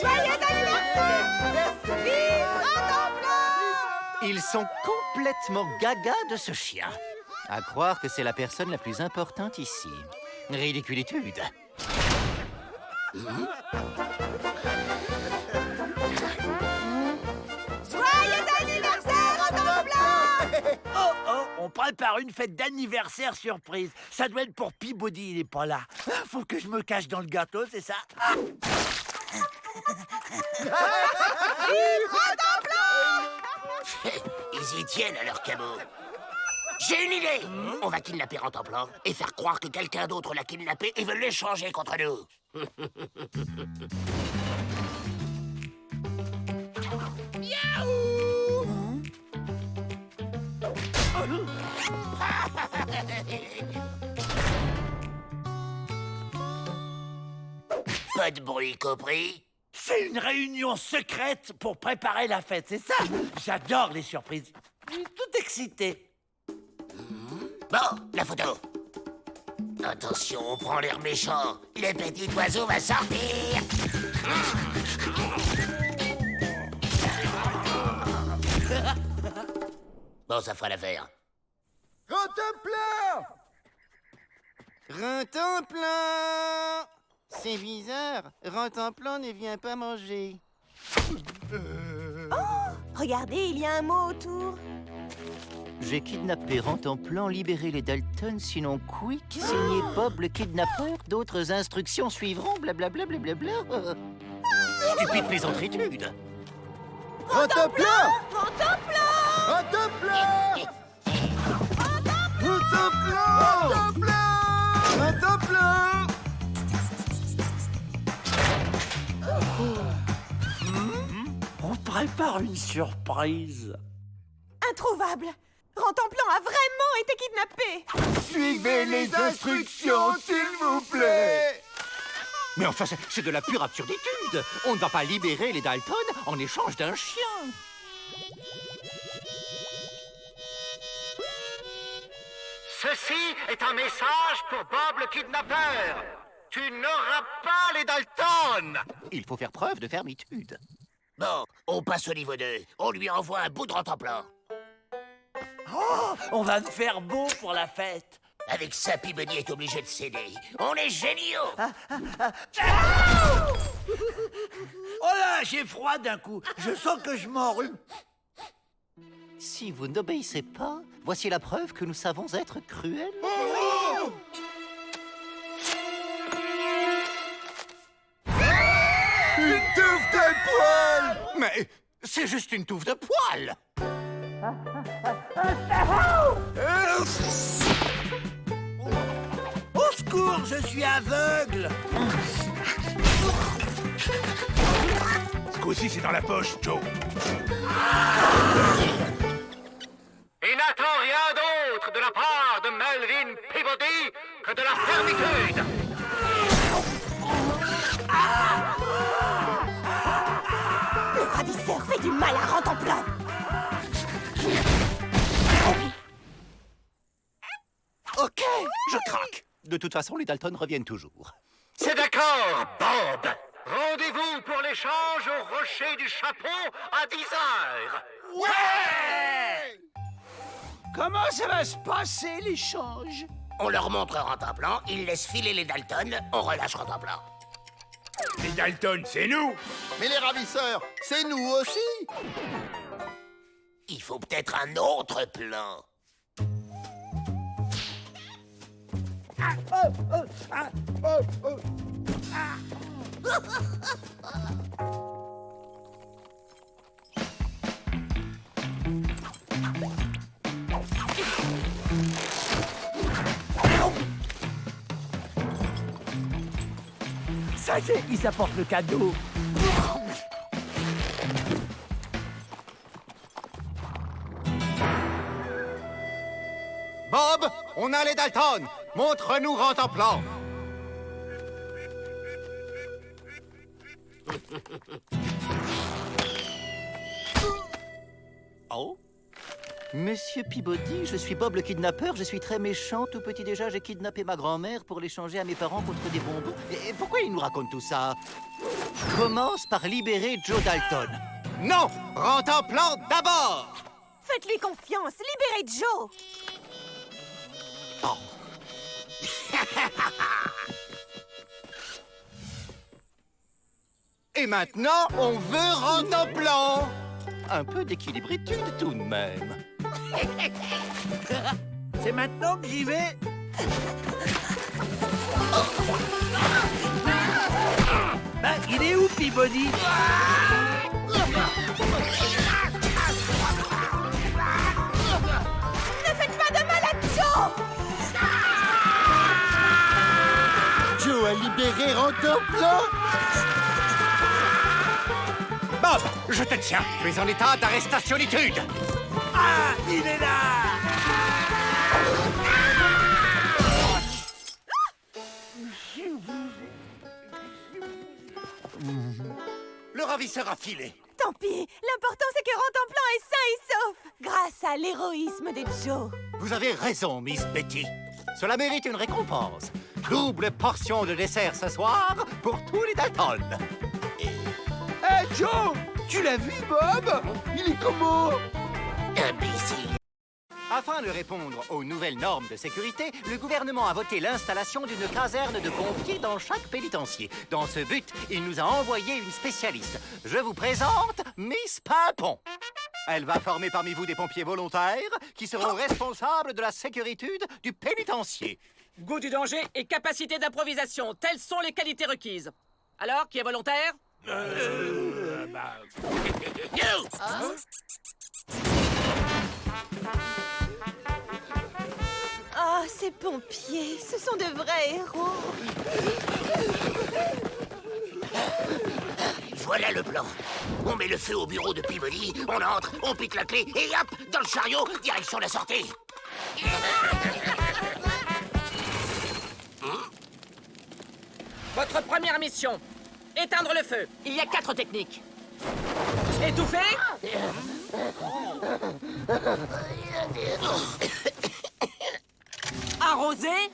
Joyeux anniversaire! Vive Rantanplan! Ils sont complètement gaga de ce chien. À croire que c'est la personne la plus importante ici. Ridiculitude. Joyeux anniversaire, Rantanplan! Oh, on prépare une fête d'anniversaire surprise. Ça doit être pour Peabody, il est pas là. Faut que je me cache dans le gâteau, c'est ça? Vive Rantanplan! Ils y tiennent à leur cabot. J'ai une idée. On va kidnapper Rantanplan et faire croire que quelqu'un d'autre l'a kidnappé et veut l'échanger contre nous. Pas de bruit compris? C'est une réunion secrète pour préparer la fête, c'est ça? J'adore les surprises. Je suis tout excité. Bon, la photo. Attention, on prend l'air méchant. Le petit oiseau va sortir. Bon, ça fera l'affaire. Rantanplan! Rantanplan! C'est bizarre. Rantanplan ne vient pas manger. Regardez, il y a un mot autour. J'ai kidnappé Rantanplan, libéré les Dalton, sinon quick, signé Bob le kidnappeur, d'autres instructions suivront, blablabla, blablabla. Stupide plaisantritude. Rantanplan! Rantanplan! Rantanplan! Rantanplan! Rantanplan! On prépare une surprise. Introuvable! Rantanplan a vraiment été kidnappé! Suivez les instructions, s'il vous plaît! Mais enfin, c'est de la pure absurditude. On ne va pas libérer les Dalton en échange d'un chien. Ceci est un message pour Bob le kidnappeur. Tu n'auras pas les Dalton. Il faut faire preuve de fermitude. Bon, on passe au niveau 2. On lui envoie un bout de Rantanplan. Oh, on va me faire beau pour la fête. Avec ça, Peabody est obligé de céder. On est géniaux. Oh là, j'ai froid d'un coup. Je sens que je m'enrhume. Si vous n'obéissez pas, voici la preuve que nous savons être cruels. Une touffe de poils! Mais c'est juste une touffe de poils. Au secours, je suis aveugle. Ce coup-ci, c'est dans la poche, Joe. Et n'attends rien d'autre de la part de Melvin Peabody que de la fermetude. Le ravisseur fait du mal à Rantanplan! Ok, je craque. De toute façon, les Dalton reviennent toujours. C'est d'accord, Bob. Rendez-vous pour l'échange au rocher du chapeau à 10 heures. Ouais! Comment ça va se passer, l'échange? On leur montre Rantanplan, ils laissent filer les Dalton, on relâche Rantanplan. Les Dalton, c'est nous! Mais les ravisseurs, c'est nous aussi! Il faut peut-être un autre plan. Ça y est, ils apportent le cadeau. Bob, on a les Dalton. Montre-nous Rantanplan. Oh. Monsieur Peabody, je suis Bob le kidnappeur, je suis très méchant. Tout petit déjà, j'ai kidnappé ma grand-mère pour l'échanger à mes parents contre des bonbons. Et pourquoi il nous raconte tout ça? Commence par libérer Joe Dalton. Non! Rentre en plan d'abord! Faites-lui confiance, libérez Joe. Oh. Et maintenant, on veut rendre en plan. Un peu d'équilibritude tout de même. C'est maintenant que j'y vais. Bah, il est où, Peabody? Ne faites pas de mal à Joe. Joe a libéré Rentoplan. Bob, je te tiens. Tu es en état d'arrestationitude. Ah, il est là! Le ravisseur a filé. Tant pis, l'important c'est que Rentoplan est sain et sauf. Grâce à l'héroïsme de Joe. Vous avez raison, Miss Betty. Cela mérite une récompense. Double portion de dessert ce soir pour tous les Dalton. Hé, Joe! Tu l'as vu, Bob? Il est comment? Imbécile. Afin de répondre aux nouvelles normes de sécurité, le gouvernement a voté l'installation d'une caserne de pompiers dans chaque pénitencier. Dans ce but, il nous a envoyé une spécialiste. Je vous présente Miss Pimpon. Elle va former parmi vous des pompiers volontaires qui seront responsables de la sécurité du pénitencier. Goût du danger et capacité d'improvisation, telles sont les qualités requises. Alors, qui est volontaire? Oh, ces pompiers, ce sont de vrais héros. Voilà le plan. On met le feu au bureau de Peabody, on entre, on pique la clé et hop, dans le chariot, direction la sortie. Votre première mission, éteindre le feu. Il y a 4 techniques. Étouffer. Arroser.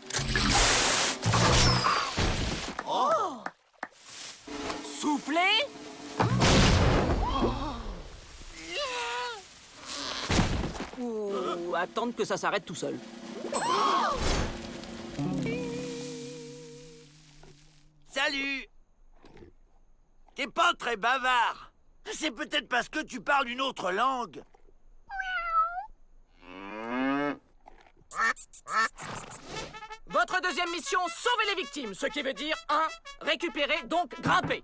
Oh. Souffler. Ou attendre que ça s'arrête tout seul. Salut! T'es pas très bavard. C'est peut-être parce que tu parles une autre langue. Votre deuxième mission, sauver les victimes. Ce qui veut dire 1. Récupérer, donc grimper.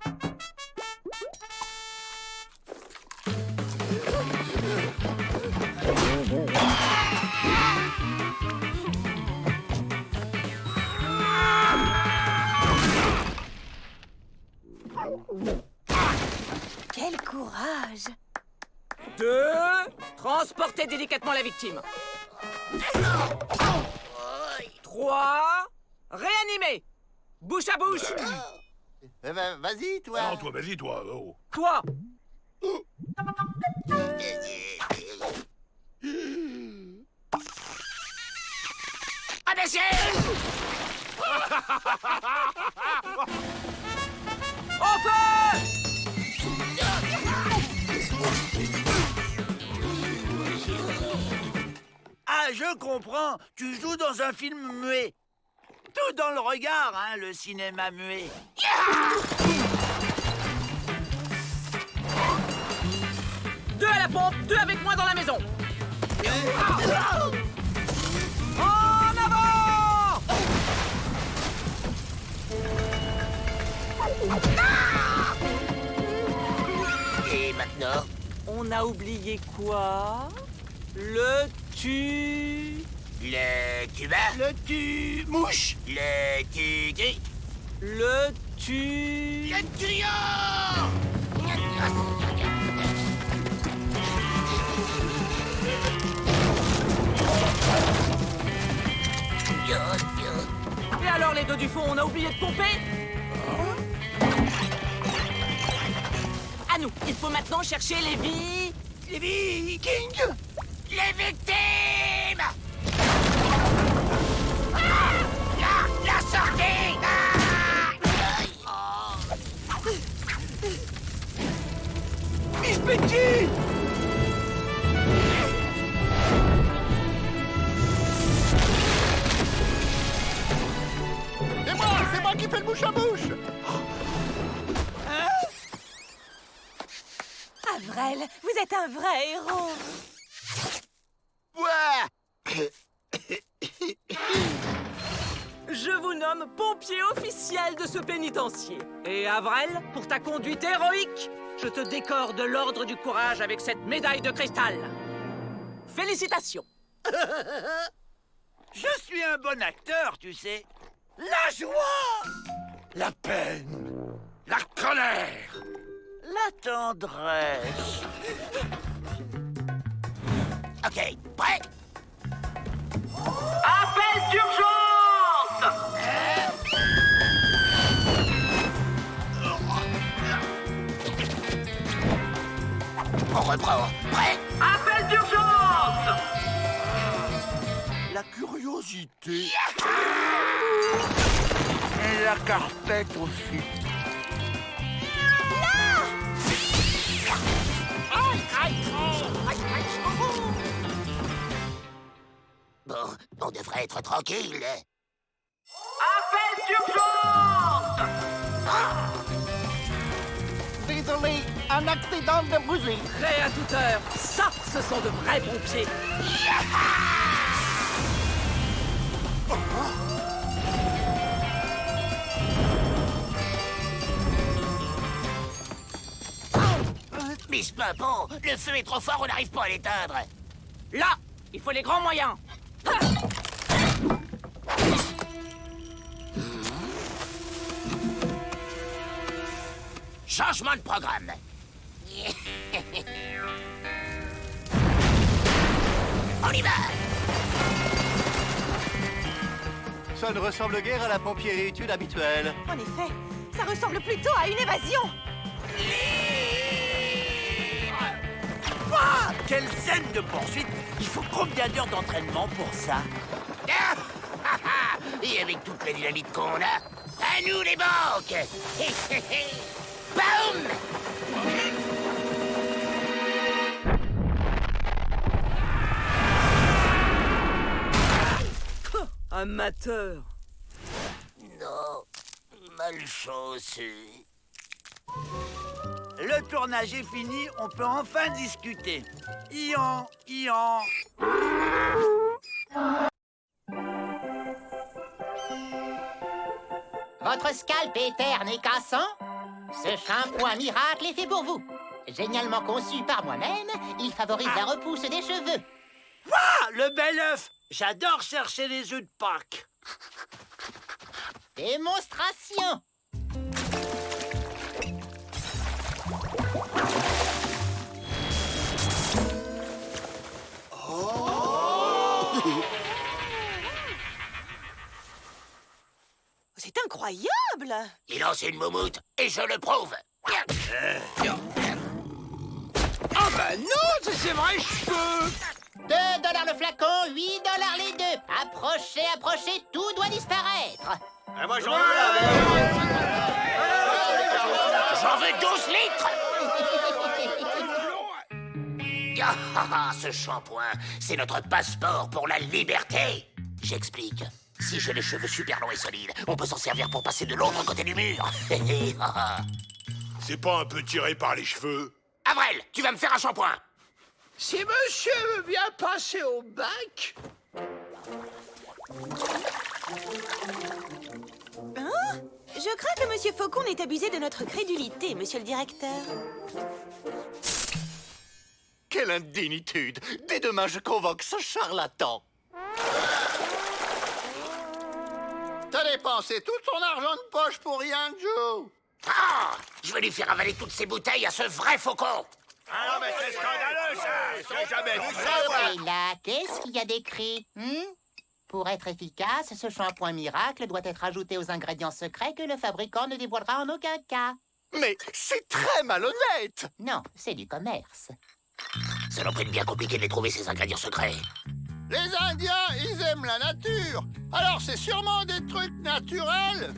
Quel courage! 2. Transporter délicatement la victime. 3. Réanimer. Bouche à bouche. Vas-y, toi. Non, toi, vas-y, toi. Oh. Toi. Imbécile! Au feu! Ah, je comprends. Tu joues dans un film muet. Tout dans le regard, hein, le cinéma muet. Deux à la pompe, 2 avec moi dans la maison. En avant! Et maintenant? On a oublié quoi? Le tu... Le tuba? Le tu-mouche. Le tu... Le tu... Le tuyau! Et alors les deux du fond, on a oublié de pomper? À nous, il faut maintenant chercher les Les Vikings. Les victimes! moi qui fais le bouche à bouche. Avrel, vous êtes un vrai héros. Ouais. Je vous nomme pompier officiel de ce pénitencier. Et Avrel, pour ta conduite héroïque, je te décore de l'ordre du courage avec cette médaille de cristal. Félicitations. Je suis un bon acteur, tu sais. La joie, la peine, la colère, la tendresse. Ok, prêt? Appel d'urgence! On reprend. Prêt? Appel d'urgence! La curiosité. Et la carpette aussi. Bon, on devrait être tranquille. Appel d'urgence! Désolé, un accident de bougie. Prêt à toute heure. Ça, ce sont de vrais pompiers. Miss Pimpon, le feu est trop fort, on n'arrive pas à l'éteindre. Là, il faut les grands moyens. Changement de programme. On y va. Ça ne ressemble guère à la pompiéritude habituelle. En effet, ça ressemble plutôt à une évasion. Ah, quelle scène de poursuite! Il faut combien d'heures d'entraînement pour ça? Et avec toute la dynamite qu'on a, à nous les banques. Boum! Amateur. Non, malchanceux. Le tournage est fini, on peut enfin discuter. Ian, Ian. Votre scalp est terne et cassant? Ce shampoing miracle est fait pour vous. Génialement conçu par moi-même, il favorise la repousse des cheveux. Ah, le bel œuf! J'adore chercher les œufs de Pâques. Démonstration. C'est incroyable. Il lance une moumoute et je le prouve. Ah bah non, c'est vrai cheveux. 2 $ le flacon, 8 $ les deux. Approchez, approchez, tout doit disparaître. Moi j'en J'en veux 12 litres. Ce shampoing, c'est notre passeport pour la liberté. J'explique. Si j'ai les cheveux super longs et solides, on peut s'en servir pour passer de l'autre côté du mur. C'est pas un peu tiré par les cheveux? Avrel, tu vas me faire un shampoing. Si monsieur veut bien passer au bac. Hein? Je crains que Monsieur Faucon n'ait abusé de notre crédulité, monsieur le directeur. Quelle indignitude! Dès demain, je convoque ce charlatan. T'as dépensé tout ton argent de poche pour rien, Joe. Ah, je vais lui faire avaler toutes ces bouteilles à ce vrai faucon. Ah non, mais c'est scandaleux, ça! J'ai jamais vu ça! Et là, qu'est-ce qu'il y a d'écrit? Pour être efficace, ce shampoing miracle doit être ajouté aux ingrédients secrets que le fabricant ne dévoilera en aucun cas. Mais c'est très malhonnête! Non, c'est du commerce. Ça doit être bien compliqué de les trouver, ces ingrédients secrets. Les Indiens, ils aiment la nature. Alors c'est sûrement des trucs naturels.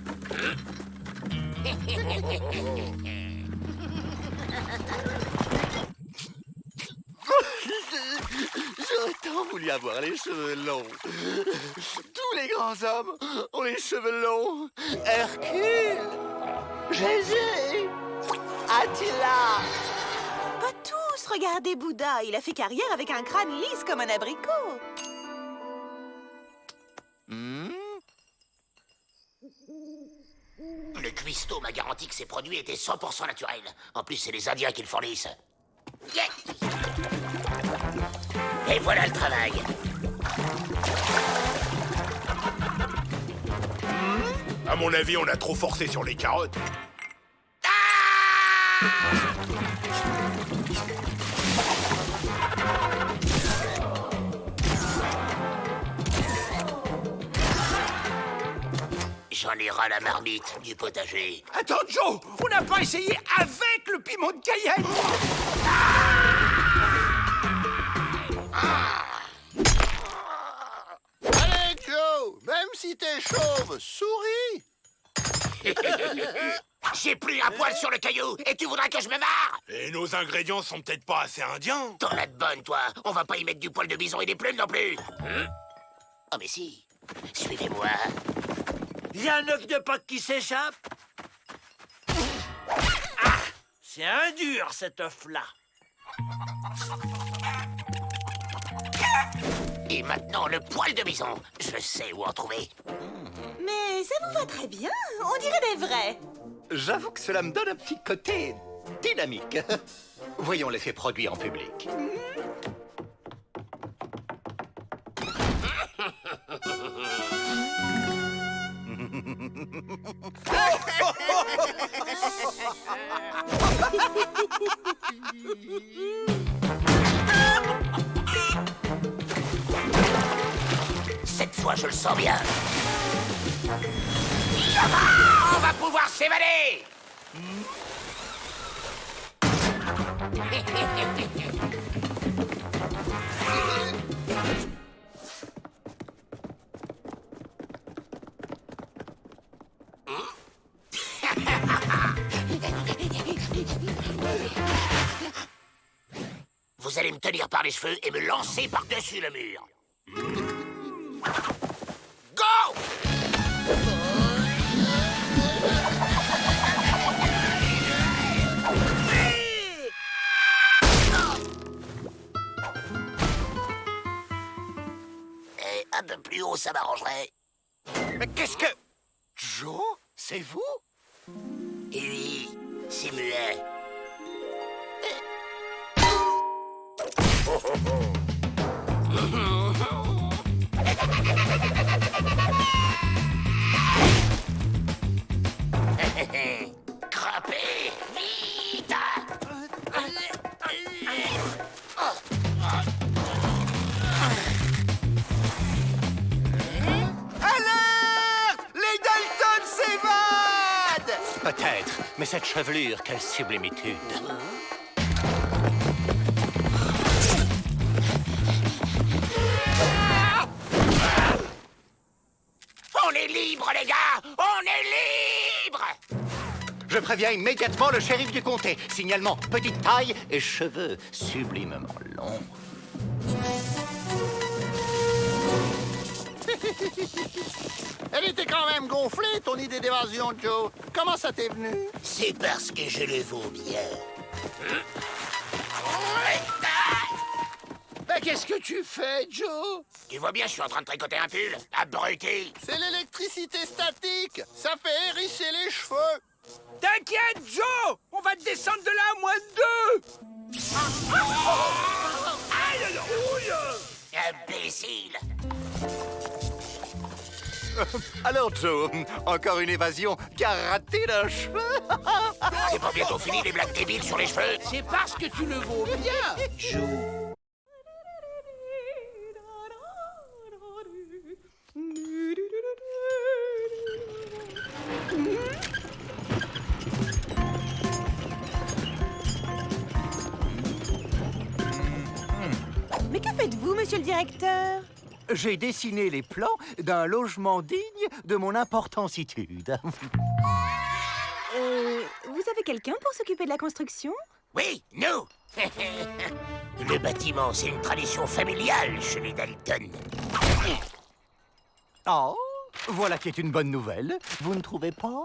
J'aurais tant voulu avoir les cheveux longs. Tous Tous les grands hommes ont les cheveux longs. Hercule, Jésus, Attila. Pas tous, regardez Bouddha. Il a fait carrière avec un crâne lisse comme un abricot. Le cuistot m'a garanti que ces produits étaient 100% naturels. En plus, c'est les Indiens qui le fournissent. Yeah. Et voilà le travail. À mon avis, on a trop forcé sur les carottes. J'en ai ras la marmite du potager. Attends, Joe, on n'a pas essayé avec le piment de Cayenne. Allez, Joe, même si t'es chauve, souris. J'ai plus un poil sur le caillou et tu voudras que je me marre? Et nos ingrédients sont peut-être pas assez indiens. T'en as de bonnes, toi. On va pas y mettre du poil de bison et des plumes non plus. Oh, mais si. Suivez-moi. Il y a un œuf de Pâques qui s'échappe. Ah, c'est un dur, cet œuf-là. Et maintenant, le poil de bison. Je sais où en trouver. Mais ça vous va très bien. On dirait des vrais. J'avoue que cela me donne un petit côté dynamique. Voyons l'effet produit en public. Cette fois, je le sens bien. On va pouvoir s'évader. Vous allez me tenir par les cheveux et me lancer par-dessus le mur. Go! Et un peu plus haut, ça m'arrangerait. Mais qu'est-ce que... Joe, c'est vous? Et oui, c'est muet. Grappez, vite! Alerte! Les Dalton s'évadent! Peut-être, mais cette chevelure, quelle sublimitude. On est libre, les gars! On est libre! Je préviens immédiatement le shérif du comté. Signalement, petite taille et cheveux sublimement longs. Elle était quand même gonflée, ton idée d'évasion, Joe. Comment ça t'est venu? C'est parce que je le vaux bien. Ben, qu'est-ce que tu fais, Joe? Tu vois bien, je suis en train de tricoter un pull. Abruti! C'est l'électricité statique. Ça fait hérisser les cheveux. T'inquiète, Joe! On va te descendre de là à moins de 2! Aïe, aïe, aïe! Imbécile! Alors, Joe, encore une évasion qui a raté d'un cheveu. C'est pas bientôt fini, les blagues débiles sur les cheveux? C'est parce que tu le vaux bien, Joe. Mais que faites-vous, monsieur le directeur? J'ai dessiné les plans d'un logement digne de mon importancitude. Vous avez quelqu'un pour s'occuper de la construction? Oui, nous! Le bâtiment, c'est une tradition familiale chez les Dalton. Oh, voilà qui est une bonne nouvelle. Vous ne trouvez pas?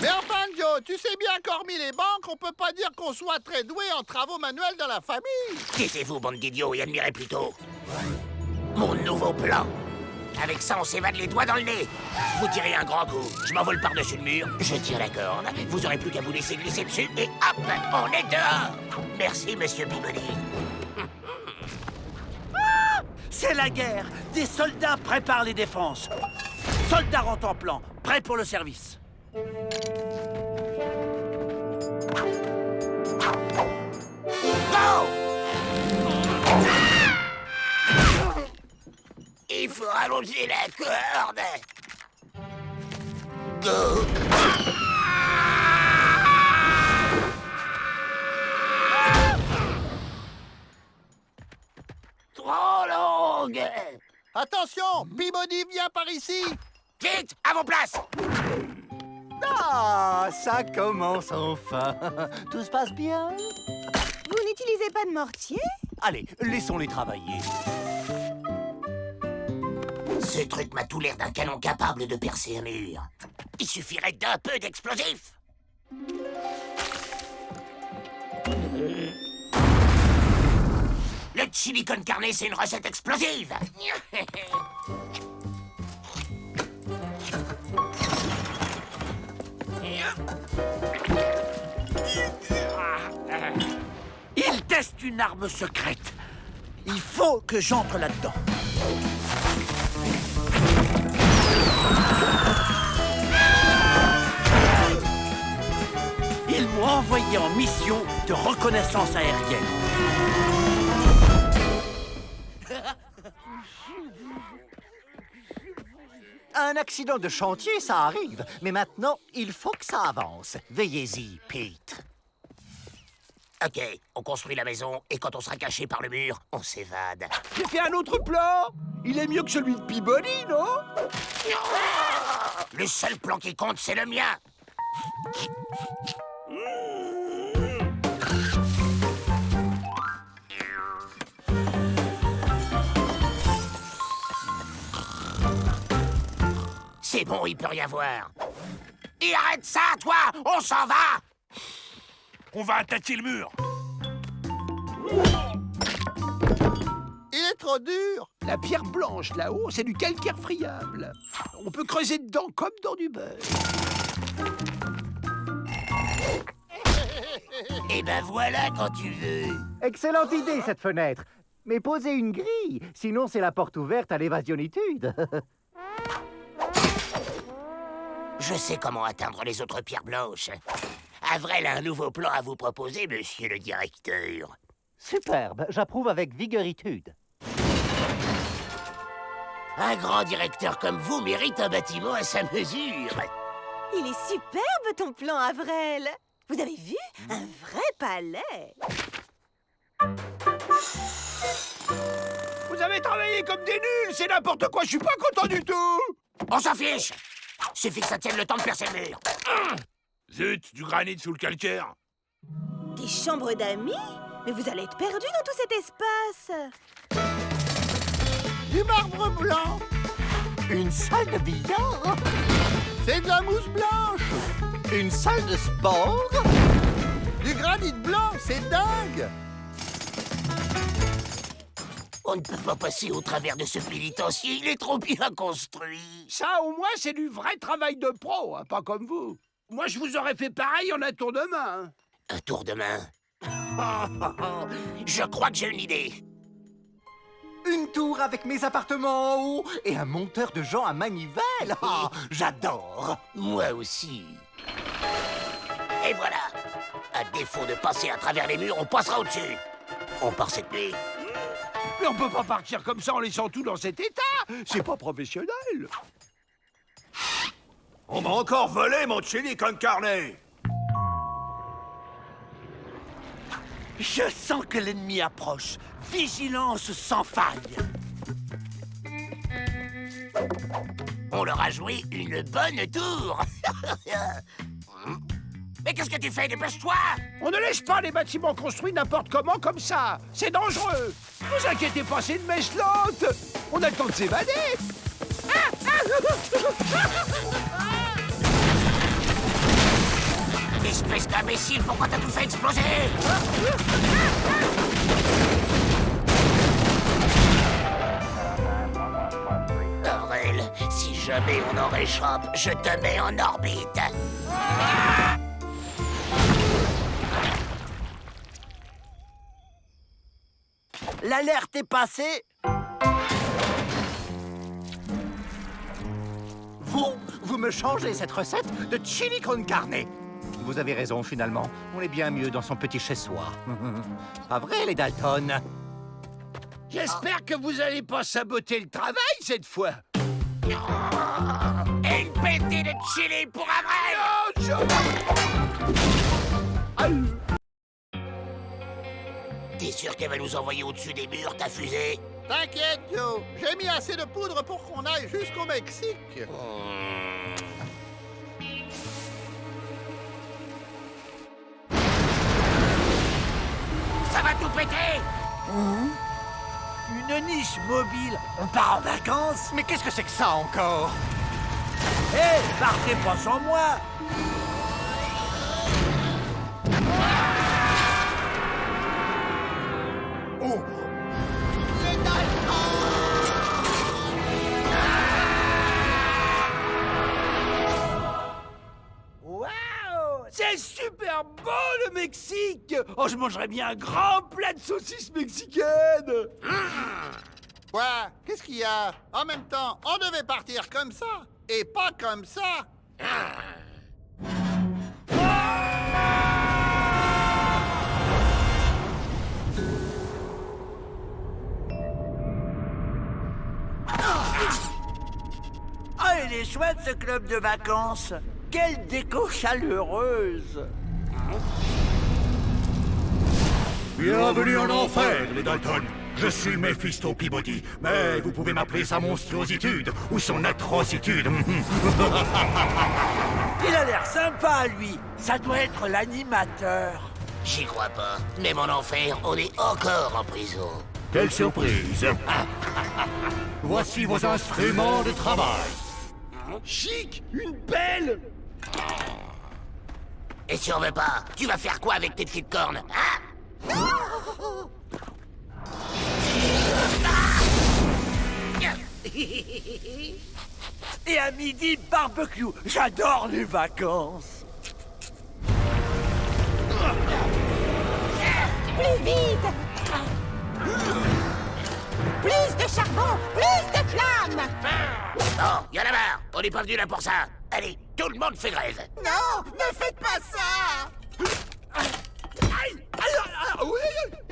Mais enfin, Joe, tu sais bien qu'hormis les banques, on peut pas dire qu'on soit très doué en travaux manuels dans la famille. Taisez-vous, bande d'idiots, et admirez plutôt mon nouveau plan. Avec ça, on s'évade les doigts dans le nez. Vous tirez un grand coup, je m'envole par-dessus le mur, je tire la corde, vous aurez plus qu'à vous laisser glisser dessus, et hop, on est dehors. Merci, monsieur Peabody. C'est la guerre. Des soldats préparent les défenses. Soldats rentrent en plan, prêts pour le service. Go! Il faut rallonger la corde. Go! Trop longue. Attention, Peabody vient par ici. Vite, à vos places. Ah, ça commence enfin. Tout se passe bien? Vous n'utilisez pas de mortier? Allez, laissons-les travailler. Ce truc m'a tout l'air d'un canon capable de percer un mur. Il suffirait d'un peu d'explosif. Le chili con carne, c'est une recette explosive. Il teste une arme secrète. Il faut que j'entre là-dedans. Ils m'ont envoyé en mission de reconnaissance aérienne. Un accident de chantier, ça arrive. Mais maintenant, il faut que ça avance. Veillez-y, Pete. Ok, on construit la maison et quand on sera caché par le mur, on s'évade. J'ai fait un autre plan. Il est mieux que celui de Peabody, non? Le seul plan qui compte, c'est le mien. C'est bon, il peut rien voir. Et arrête ça, toi! On s'en va! On va attaquer le mur. Il est trop dur. La pierre blanche, là-haut, c'est du calcaire friable. On peut creuser dedans comme dans du beurre. Et ben voilà quand tu veux. Excellente idée, cette fenêtre. Mais posez une grille, sinon c'est la porte ouverte à l'évasionitude. Je sais comment atteindre les autres pierres blanches. Avril a un nouveau plan à vous proposer, monsieur le directeur. Superbe, j'approuve avec vigoritude. Un grand directeur comme vous mérite un bâtiment à sa mesure. Il est superbe, ton plan, Avril. Vous avez vu? Un vrai palais. Vous avez travaillé comme des nuls, c'est n'importe quoi, je suis pas content du tout. On s'en fiche. Suffit que ça tienne le temps de percer le mur. Zut, du granit sous le calcaire. Des chambres d'amis? Mais vous allez être perdus dans tout cet espace. Du marbre blanc. Une salle de billard? C'est de la mousse blanche. Une salle de sport? Du granit blanc, c'est dingue. On ne peut pas passer au travers de ce pénitencier, il est trop bien construit. Ça, au moins, c'est du vrai travail de pro, hein, pas comme vous. Moi, je vous aurais fait pareil en un tour de main. Hein. Un tour de main. Je crois que j'ai une idée. Une tour avec mes appartements en haut et un monteur de gens à manivelle. Oh, j'adore. Moi aussi. Et voilà. À défaut de passer à travers les murs, on passera au-dessus. On part cette nuit. Mais on peut pas partir comme ça en laissant tout dans cet état. C'est pas professionnel. On m'a encore volé mon chili con carne. Je sens que l'ennemi approche. Vigilance sans faille. On leur a joué une bonne tour. Mais qu'est-ce que tu fais? Dépêche-toi! On ne laisse pas les bâtiments construits n'importe comment comme ça. C'est dangereux. Vous inquiétez pas, c'est une mèche lente. On a le temps de s'évader. Espèce d'imbécile, pourquoi t'as tout fait exploser? Avril, si jamais on en réchappe, je te mets en orbite. L'alerte est passée. Vous me changez cette recette de chili con carne. Vous avez raison, finalement. On est bien mieux dans son petit chez-soi. Pas vrai, les Dalton? J'espère que vous allez pas saboter le travail cette fois. Et une pelletée de chili pour Avril! T'es sûr qu'elle va nous envoyer au-dessus des murs, ta fusée? T'inquiète, Joe. J'ai mis assez de poudre pour qu'on aille jusqu'au Mexique. Ça va tout péter! Une niche mobile. On part en vacances? Mais qu'est-ce que c'est que ça encore? Hé, partez pas sans moi. Waouh! C'est super bon le Mexique! Oh, je mangerais bien un grand plat de saucisses mexicaines! Quoi? Qu'est-ce qu'il y a? En même temps, on devait partir comme ça, et pas comme ça. Ah, il est chouette ce club de vacances. Quelle déco chaleureuse. Bienvenue en enfer, les Dalton. Je suis Mephisto Peabody, mais vous pouvez m'appeler sa monstruositude ou son atrocitude. Il a l'air sympa, lui. Ça doit être l'animateur. J'y crois pas. Même en enfer, on est encore en prison. Quelle surprise! Voici vos instruments de travail. Chic! Une pelle! Et si on veut pas, tu vas faire quoi avec tes petites cornes, hein? Et à midi, barbecue. J'adore les vacances. Plus vite! Plus de charbon! Plus de flammes! Oh, y'en a marre! On n'est pas venu là pour ça! Allez, tout le monde fait grève! Non, ne faites pas ça!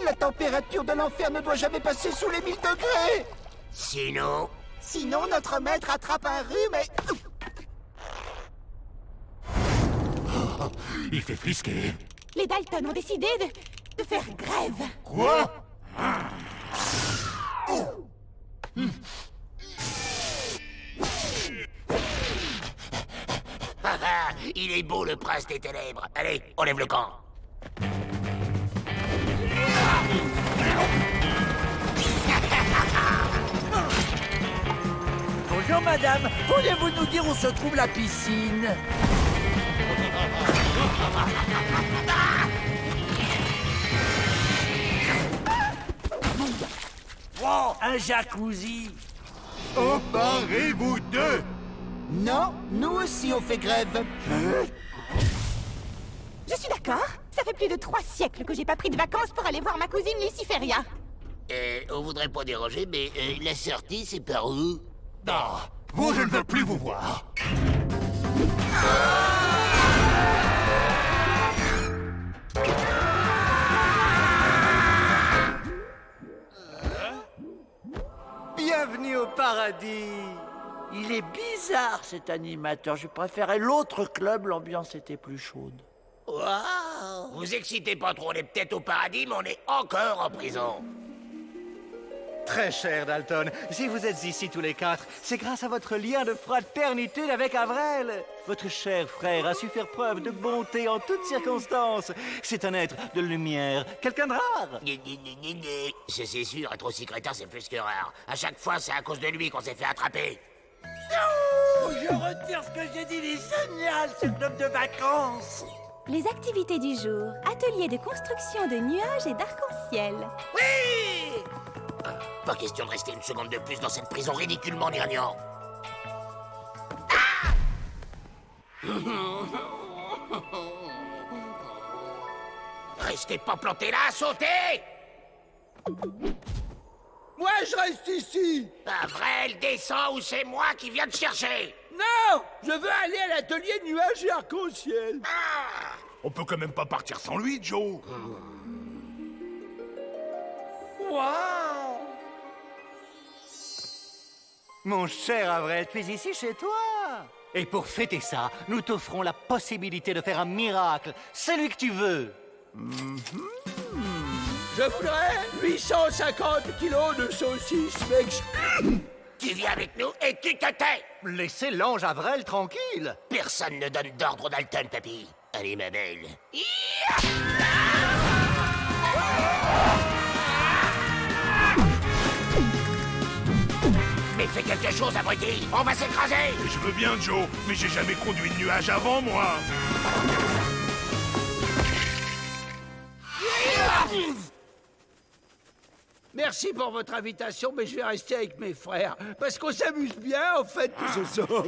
La température de l'enfer ne doit jamais passer sous les 1000 degrés. Sinon... Sinon, notre maître attrape un rhume et... Il fait frisquer. Les Dalton ont décidé de faire grève. Quoi? Il est beau le prince des ténèbres! Allez, on lève le camp! Bonjour, madame. Pourriez-vous nous dire où se trouve la piscine? Wow, un jacuzzi. Emparez-vous d'eux! Non, nous aussi on fait grève. Je suis d'accord. Ça fait plus de 3 siècles que j'ai pas pris de vacances pour aller voir ma cousine Luciferia. On voudrait pas déranger, mais la sortie, c'est par où? Non, vous, je ne veux plus vous voir. Bienvenue au paradis. Il est bizarre cet animateur. Je préférais l'autre club, l'ambiance était plus chaude. Waouh! Vous excitez pas trop, on est peut-être au paradis, mais on est encore en prison. Très cher Dalton, si vous êtes ici tous les quatre, c'est grâce à votre lien de fraternité avec Avrel. Votre cher frère a su faire preuve de bonté en toutes circonstances. C'est un être de lumière, quelqu'un de rare. C'est sûr, être aussi crétin, c'est plus que rare. À chaque fois, c'est à cause de lui qu'on s'est fait attraper. Oh, je retire ce que j'ai dit, il est génial ce club de vacances. Les activités du jour. Atelier de construction de nuages et d'arc-en-ciel. Oui! Pas question de rester une seconde de plus dans cette prison ridiculement gnangnan. Restez pas plantés là, sautez! Moi, je reste ici. Avrel, descends ou c'est moi qui viens te chercher. Non, je veux aller à l'atelier nuages et arc-en-ciel. On peut quand même pas partir sans lui, Joe. Waouh! Mon cher Avrel, tu es ici chez toi. Et pour fêter ça, nous t'offrons la possibilité de faire un miracle, celui que tu veux. Je voudrais 850 kilos de saucisses mex... Tu viens avec nous et tu te tais. Laissez l'ange Avrel tranquille. Personne ne donne d'ordre Dalton, papy. Allez, ma belle. Mais fais quelque chose, abruti. On va s'écraser. Je veux bien, Joe, mais j'ai jamais conduit de nuage avant, moi. Merci pour votre invitation, mais je vais rester avec mes frères. Parce qu'on s'amuse bien, en fait, ce soir.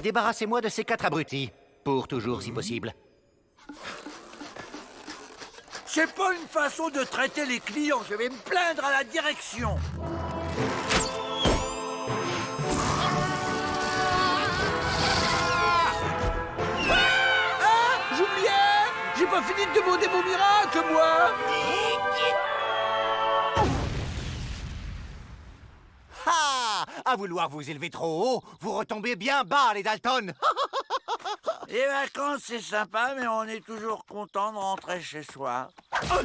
Débarrassez-moi de ces 4 abrutis. Pour toujours, si possible. C'est pas une façon de traiter les clients. Je vais me plaindre à la direction. Ah, Julien! J'ai pas fini de demander mon miracle, moi! Ah! À vouloir vous élever trop haut, vous retombez bien bas, les Dalton. Les vacances, c'est sympa, mais on est toujours content de rentrer chez soi. Ah!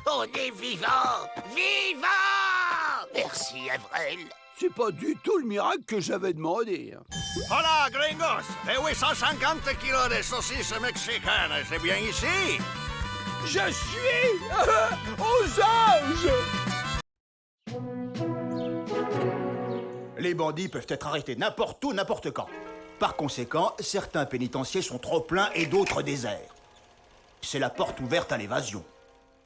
On est vivant! Vivant! Merci, Avrel. C'est pas du tout le miracle que j'avais demandé. Hola, gringos! Et 850 kilos de saucisses mexicaines, c'est bien ici? Je suis aux anges! Les bandits peuvent être arrêtés n'importe où, n'importe quand. Par conséquent, certains pénitenciers sont trop pleins et d'autres déserts. C'est la porte ouverte à l'évasion.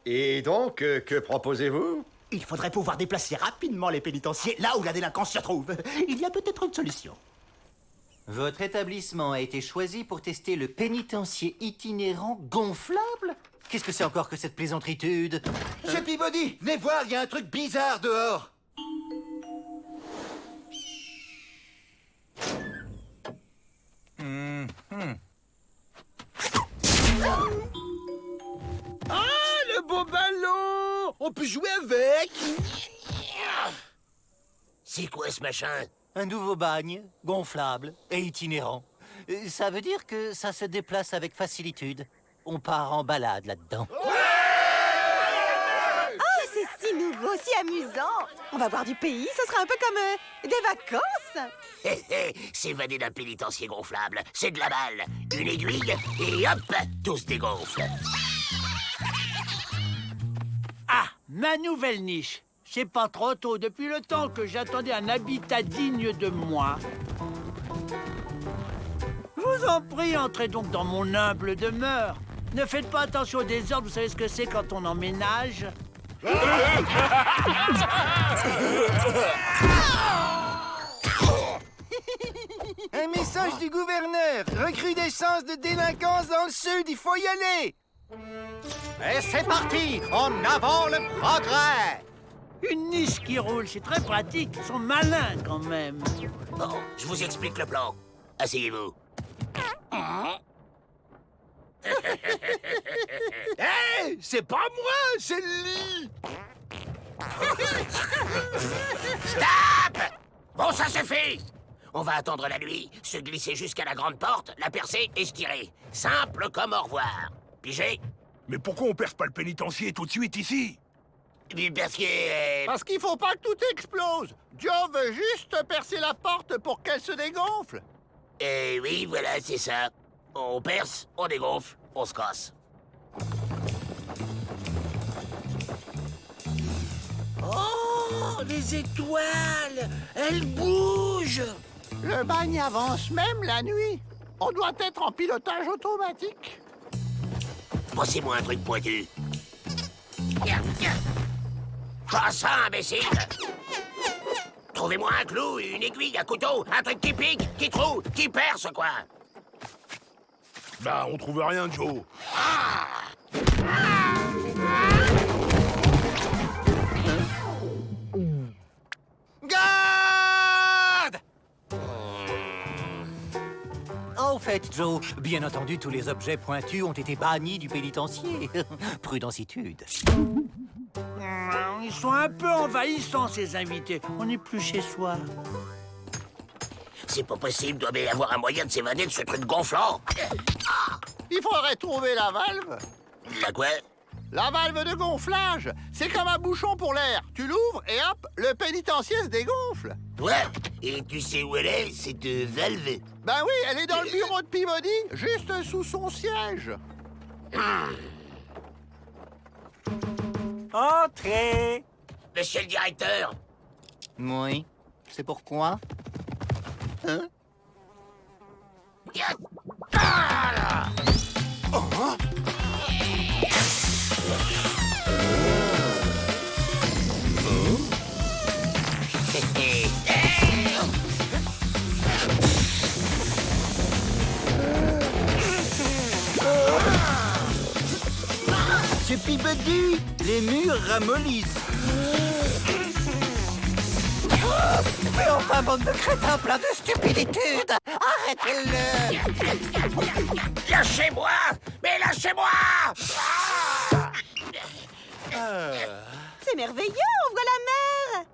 Et donc, que proposez-vous? Il faudrait pouvoir déplacer rapidement les pénitenciers là où la délinquance se trouve. Il y a peut-être une solution. Votre établissement a été choisi pour tester le pénitencier itinérant gonflable? Qu'est-ce que c'est encore que cette plaisantritude? Monsieur Peabody, venez voir, il y a un truc bizarre dehors. Ah, le beau ballon! On peut jouer avec! C'est quoi ce machin? Un nouveau bagne, gonflable et itinérant. Ça veut dire que ça se déplace avec facilitude. On part en balade là-dedans. Oh, c'est si nouveau, si amusant. On va voir du pays, ce sera un peu comme des vacances. S'évader d'un pénitencier gonflable, c'est de la balle. Une aiguille, et hop, tout se dégonfle. Ah, ma nouvelle niche. C'est pas trop tôt. Depuis le temps que j'attendais un habitat digne de moi. Je vous en prie, entrez donc dans mon humble demeure. Ne faites pas attention au désordre, vous savez ce que c'est quand on emménage. Un message du gouverneur. Recrudescence de délinquance dans le sud, il faut y aller. Et c'est parti. En avant le progrès. Une niche qui roule, c'est très pratique. Ils sont malins quand même. Bon, je vous explique le plan. Asseyez-vous. Hé, c'est pas moi, c'est le lit. Stop! Bon, ça suffit! On va attendre la nuit, se glisser jusqu'à la grande porte, la percer et se tirer. Simple comme au revoir. Pigé? Mais pourquoi on perce pas le pénitencier tout de suite ici? Parce qu'il faut pas que tout explose. Joe veut juste percer la porte pour qu'elle se dégonfle. Oui, voilà, c'est ça. On perce, on dégonfle, on se casse. Oh, les étoiles! Elles bougent! Le bagne avance même la nuit. On doit être en pilotage automatique. Pensez-moi un truc pointu. Pas ça, imbécile! Trouvez-moi un clou, une aiguille, un couteau, un truc qui pique, qui troue, qui perce, quoi! Bah, on trouve rien, Joe. Garde! En fait, Joe, bien entendu, tous les objets pointus ont été bannis du pénitencier. Prudensitude. Ils sont un peu envahissants, ces invités. On n'est plus chez soi. C'est pas possible, doit bien y avoir un moyen de s'évader de ce truc gonflant. Il faudrait trouver la valve. La quoi? La valve de gonflage. C'est comme un bouchon pour l'air. Tu l'ouvres et hop, le pénitencier se dégonfle. Ouais, et tu sais où elle est, cette valve? Ben oui, elle est dans le bureau de Peabody, juste sous son siège. Entrez! Monsieur le directeur! Oui, c'est pourquoi? Hein? C'est Peabody! Les murs ramollissent! Mais enfin, bande de crétins plein de stupiditude! Arrêtez-le! Lâchez-moi! Mais lâchez-moi! C'est merveilleux, on voit la mer.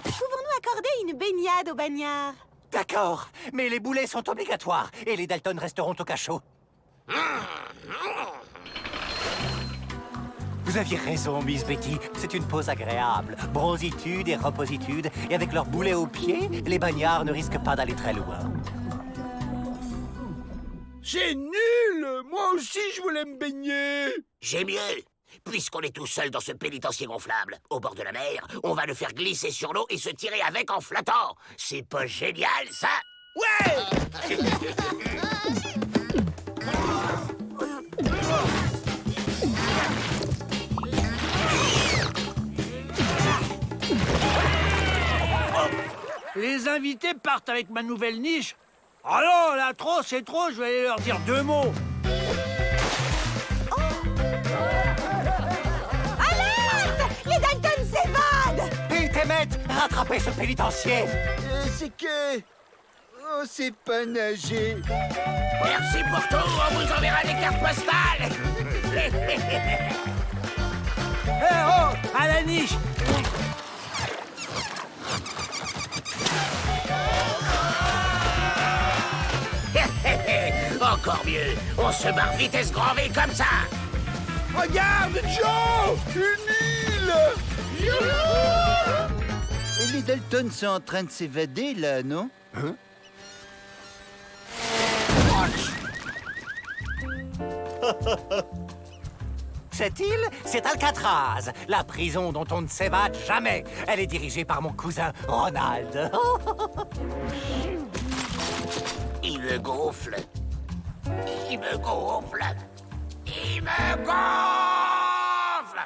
Pouvons-nous accorder une baignade au bagnard? D'accord, mais les boulets sont obligatoires et les Dalton resteront au cachot. Vous aviez raison, Miss Betty. C'est une pause agréable. Bronzitude et repositude. Et avec leurs boulets aux pieds, les bagnards ne risquent pas d'aller très loin. C'est nul! Moi aussi, je voulais me baigner! J'ai mieux! Puisqu'on est tout seul dans ce pénitencier gonflable, au bord de la mer, on va le faire glisser sur l'eau et se tirer avec en flottant. C'est pas génial, ça? Ouais! Les invités partent avec ma nouvelle niche. Oh non, là, trop, c'est trop, je vais aller leur dire 2 mots. Alerte! Les Dalton s'évadent! Pete et Met, rattrapez ce pénitencier! C'est que... On sait pas nager. Merci pour tout, on vous enverra des cartes postales! Eh oh, à la niche! Encore mieux, on se barre vitesse grand V comme ça! Regarde, Joe! Une île! Et les Dalton sont en train de s'évader, là, non? Hein? Cette île, c'est Alcatraz, la prison dont on ne s'évade jamais. Elle est dirigée par mon cousin Ronald. Il me gonfle. Il me gonfle. Il me gonfle.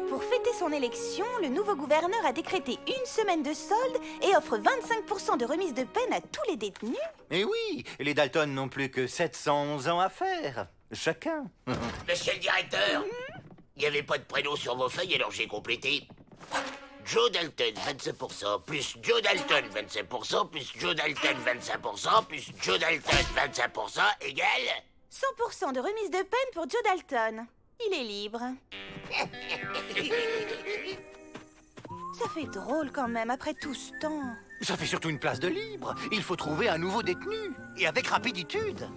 Pour fêter son élection, le nouveau gouverneur a décrété une semaine de solde et offre 25% de remise de peine à tous les détenus. Et oui, les Dalton n'ont plus que 700 ans à faire, chacun. Monsieur le directeur, il n'y avait pas de prénom sur vos feuilles, alors j'ai complété. Joe Dalton, 25%, plus Joe Dalton, 25%, plus Joe Dalton, 25%, plus Joe Dalton, 25%, égale... 100% de remise de peine pour Joe Dalton. Il est libre. Ça fait drôle quand même, après tout ce temps. Ça fait surtout une place de libre. Il faut trouver un nouveau détenu. Et avec rapiditude.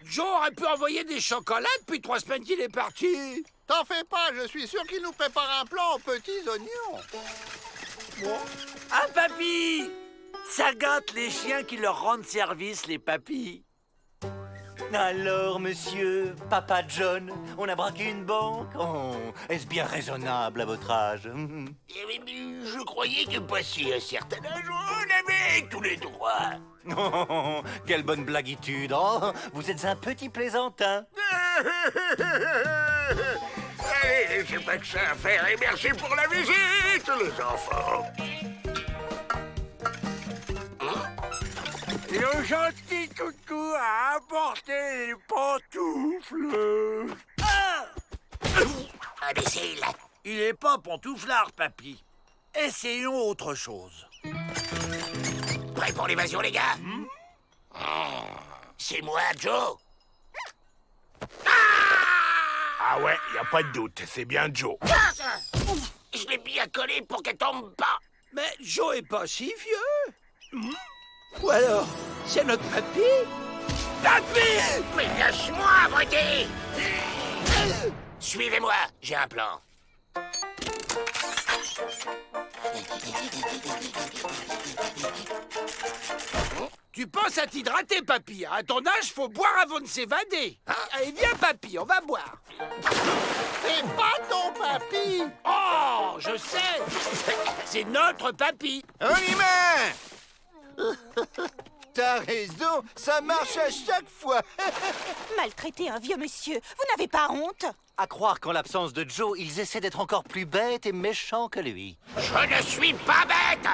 Joe aurait pu envoyer des chocolats depuis 3 semaines qu'il est parti. T'en fais pas, je suis sûr qu'il nous prépare un plan aux petits oignons. Ah, papy! Ça gâte les chiens qui leur rendent service, les papys. Alors, monsieur, Papa John, on a braqué une banque? Oh, est-ce bien raisonnable à votre âge? Je croyais que passé un certain âge, on avait tous les droits. Oh, quelle bonne blaguitude. Oh, vous êtes un petit plaisantin. Allez, j'ai pas que ça à faire et merci pour la visite, les enfants. Le gentil toutou a apporté les pantoufles. Ah! Imbécile. Il est pas pantouflard, papy. Essayons autre chose. Prêt pour l'évasion, les gars? C'est moi, Joe. Ah ouais, y a pas de doute, c'est bien Joe. Je l'ai bien collé pour qu'elle tombe pas. Mais Joe est pas si vieux. Ou alors, c'est notre papy? Papy! Mais lâche-moi, abruti! Suivez-moi, j'ai un plan. Tu penses à t'hydrater, papy. À ton âge, faut boire avant de s'évader. Allez, viens, papy, on va boire. C'est pas ton papy! Oh, je sais. C'est notre papy. On y met! T'as raison, ça marche à chaque fois. Maltraiter un vieux monsieur, vous n'avez pas honte? À croire qu'en l'absence de Joe, ils essaient d'être encore plus bêtes et méchants que lui. Je ne suis pas bête!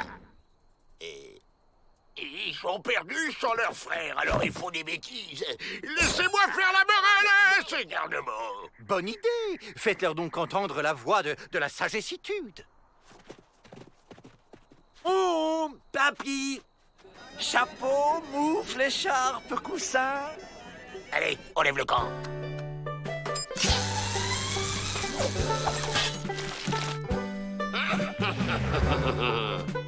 Ils sont perdus sans leur frère, alors ils font des bêtises. Laissez-moi faire la morale, ces garnements. Bonne idée. Faites-leur donc entendre la voix de la sagessitude. Oh, papy! Chapeau, moufle, écharpe, coussin. Allez, on lève le camp.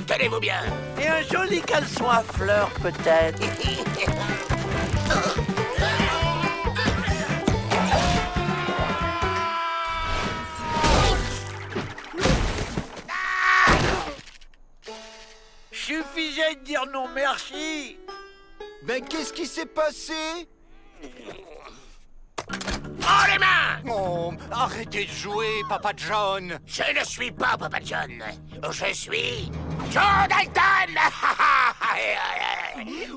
Tenez-vous bien. Et un joli caleçon à fleurs, peut-être. Suffisait de dire non merci. Mais qu'est-ce qui s'est passé? Oh, les mains! Oh, arrêtez de jouer, Papa John. Je ne suis pas Papa John. Je suis Joe Dalton.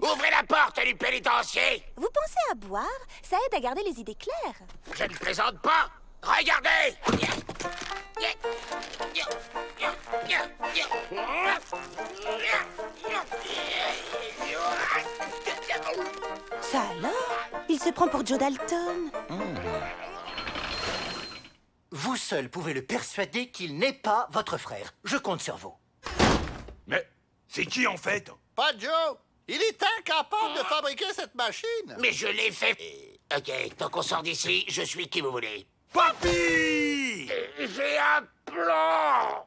Ouvrez la porte du pénitencier. Vous pensez à boire? Ça aide à garder les idées claires. Je ne plaisante pas. Regardez. Ça alors? Il se prend pour Joe Dalton. Vous seul pouvez le persuader qu'il n'est pas votre frère. Je compte sur vous. Mais c'est qui en fait? Pas Joe. Il est incapable de fabriquer cette machine. Mais je l'ai fait. Ok, tant qu'on sort d'ici, je suis qui vous voulez. Papy! J'ai un plan.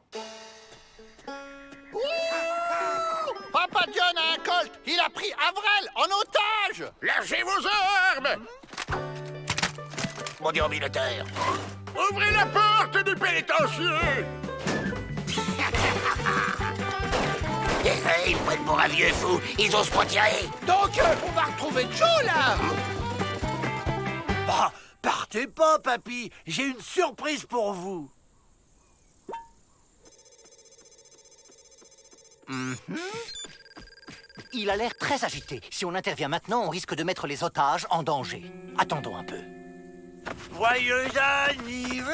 Papa John a un colt. Il a pris Avrel en otage. Lâchez vos armes. Mon déambulateur. Ouvrez la porte du pénitencier. Ils prennent pour un vieux fou. Ils osent pas tirer. Donc, on va retrouver Joe, là. Bah, partez pas, papy. J'ai une surprise pour vous. Il a l'air très agité. Si on intervient maintenant, on risque de mettre les otages en danger. Attendons un peu. Joyeux anniversaire!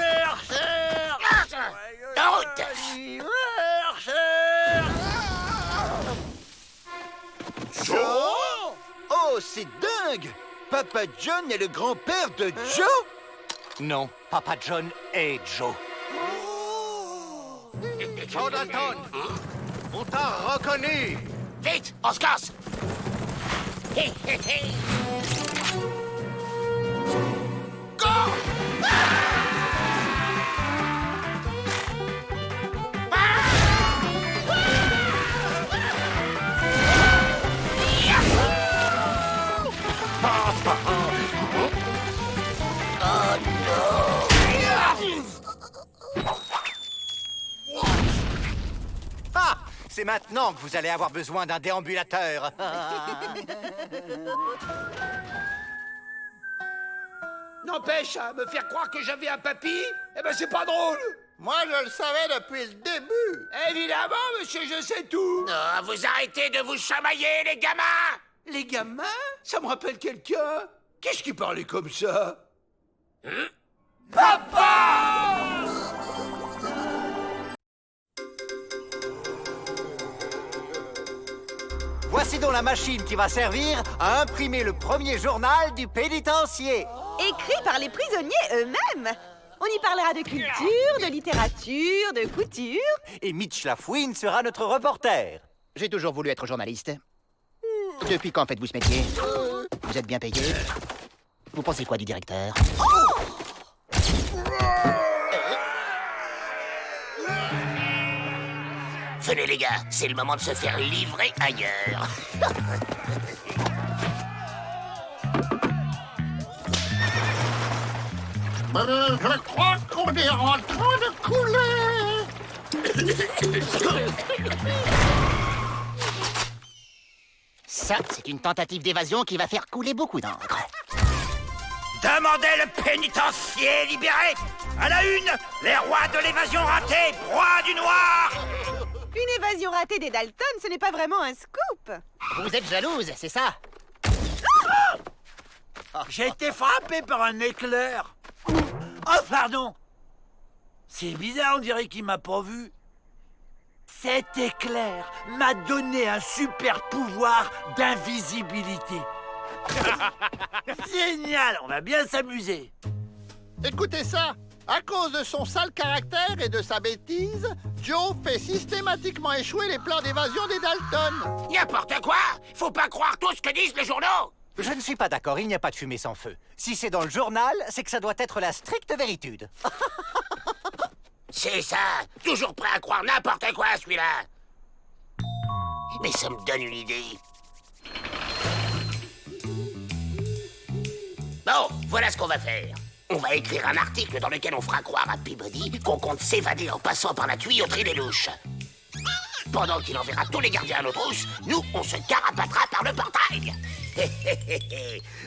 Haute! Anniversaire! Joe? Oh, c'est dingue! Papa John est le grand-père de Joe? Non, Papa John est Joe. Joe Dalton, on t'a reconnu. Vite, on se casse. C'est maintenant que vous allez avoir besoin d'un déambulateur. N'empêche, à me faire croire que j'avais un papy, eh ben c'est pas drôle. Moi, je le savais depuis le début. Évidemment, monsieur, je sais tout. Non, vous arrêtez de vous chamailler, les gamins. Les gamins? Ça me rappelle quelqu'un. Qu'est-ce qui parlait comme ça? Papa! Voici donc la machine qui va servir à imprimer le premier journal du pénitencier. Écrit par les prisonniers eux-mêmes. On y parlera de culture, de littérature, de couture. Et Mitch Lafouine sera notre reporter. J'ai toujours voulu être journaliste. Depuis quand faites-vous ce métier? Vous êtes bien payé? Vous pensez quoi du directeur? Venez, les gars, c'est le moment de se faire livrer ailleurs. Je crois qu'on est en train de couler. Ça, c'est une tentative d'évasion qui va faire couler beaucoup d'encre. Demandez le pénitencier libéré. À la une, les rois de l'évasion ratée, proie du noir. Une évasion ratée des Dalton, ce n'est pas vraiment un scoop. Vous êtes jalouse, c'est ça? J'ai été frappé par un éclair. Oh, pardon. C'est bizarre, on dirait qu'il m'a pas vu. Cet éclair m'a donné un super pouvoir d'invisibilité. Génial, on va bien s'amuser. Écoutez ça. À cause de son sale caractère et de sa bêtise, Joe fait systématiquement échouer les plans d'évasion des Dalton. N'importe quoi! Faut pas croire tout ce que disent les journaux! Je ne suis pas d'accord, il n'y a pas de fumée sans feu. Si c'est dans le journal, c'est que ça doit être la stricte véritude. C'est ça! Toujours prêt à croire n'importe quoi, celui-là! Mais ça me donne une idée. Bon, voilà ce qu'on va faire. On va écrire un article dans lequel on fera croire à Peabody qu'on compte s'évader en passant par la tuyauterie des louches. Pendant qu'il enverra tous les gardiens à nos trousses, nous, on se carapatera par le portail.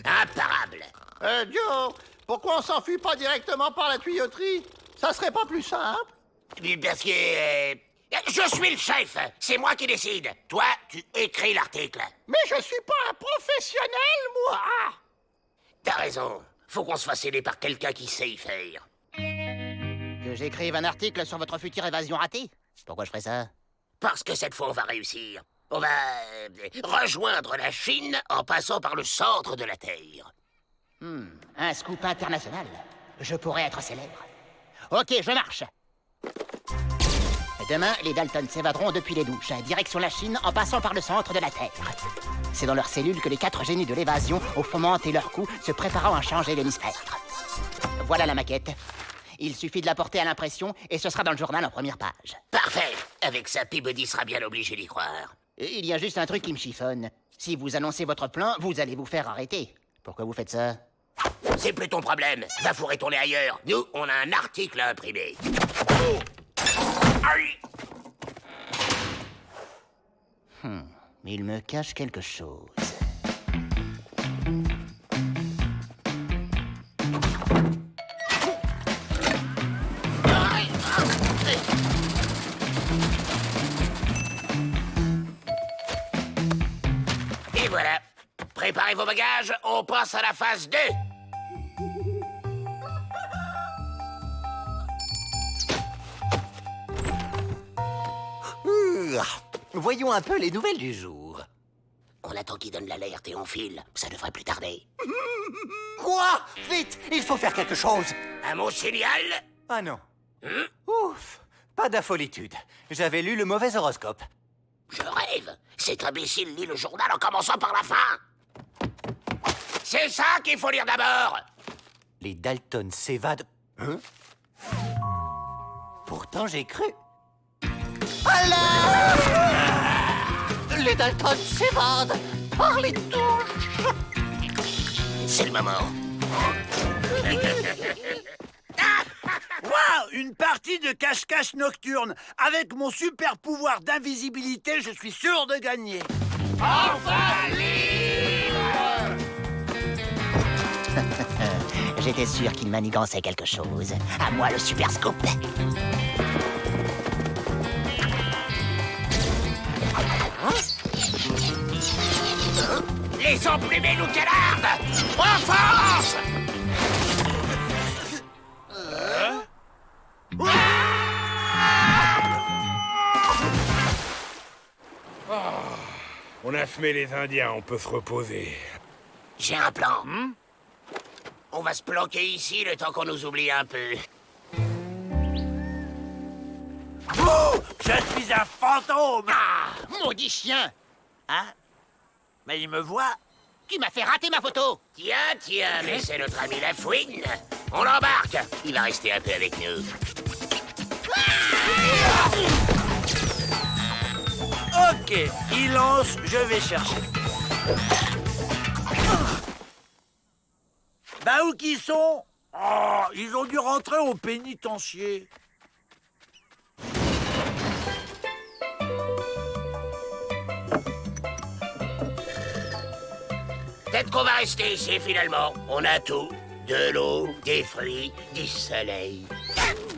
Imparable. Joe, pourquoi on s'enfuit pas directement par la tuyauterie? Ça serait pas plus simple? Parce que... je suis le chef. C'est moi qui décide. Toi, tu écris l'article. Mais je suis pas un professionnel, moi! T'as raison. Faut qu'on se fasse aider par quelqu'un qui sait y faire. Que j'écrive un article sur votre future évasion ratée? Pourquoi je ferais ça? Parce que cette fois, on va réussir. On va rejoindre la Chine en passant par le centre de la Terre. Un scoop international. Je pourrais être célèbre. Ok, je marche. Demain, les Dalton s'évaderont depuis les douches, direction la Chine en passant par le centre de la Terre. C'est dans leurs cellules que les 4 génies de l'évasion ont fomenté leur coup, se préparant à changer l'hémisphère. Voilà la maquette. Il suffit de la porter à l'impression et ce sera dans le journal en première page. Parfait. Avec ça, Peabody sera bien obligé d'y croire. Et il y a juste un truc qui me chiffonne. Si vous annoncez votre plan, vous allez vous faire arrêter. Pourquoi vous faites ça? C'est plus ton problème. Va vous retourner ailleurs. Nous, on a un article à imprimer. Aïe! Il me cache quelque chose. Et voilà. Préparez vos bagages, on passe à la phase 2. Voyons un peu les nouvelles du jour. On attend qu'il donne l'alerte et on file. Ça devrait plus tarder. Quoi? Vite, il faut faire quelque chose. Un mot signal? Ah non. Ouf, pas d'affolitude. J'avais lu le mauvais horoscope. Je rêve. Cet imbécile lit le journal en commençant par la fin. C'est ça qu'il faut lire d'abord. Les Dalton s'évadent. Hein? Pourtant, j'ai cru. Alors, les Dalton s'évadent par les douches. C'est le moment. Waouh, une partie de cache-cache nocturne. Avec mon super pouvoir d'invisibilité, je suis sûr de gagner. Enfin libre! J'étais sûr qu'il manigançait quelque chose. À moi le super scoop. Les emplumés nous canardent! Offense! On a fumé les Indiens, on peut se reposer. J'ai un plan. On va se planquer ici le temps qu'on nous oublie un peu. Je suis un fantôme! Maudit chien! Hein? Mais il me voit. Tu m'as fait rater ma photo! Tiens, mais c'est notre ami la fouine. On l'embarque. Il va rester un peu avec nous. Ok, il lance, je vais chercher. Bah où qu'ils sont? Oh, ils ont dû rentrer au pénitencier. Peut-être qu'on va rester ici finalement. On a tout. De l'eau, des fruits, du soleil.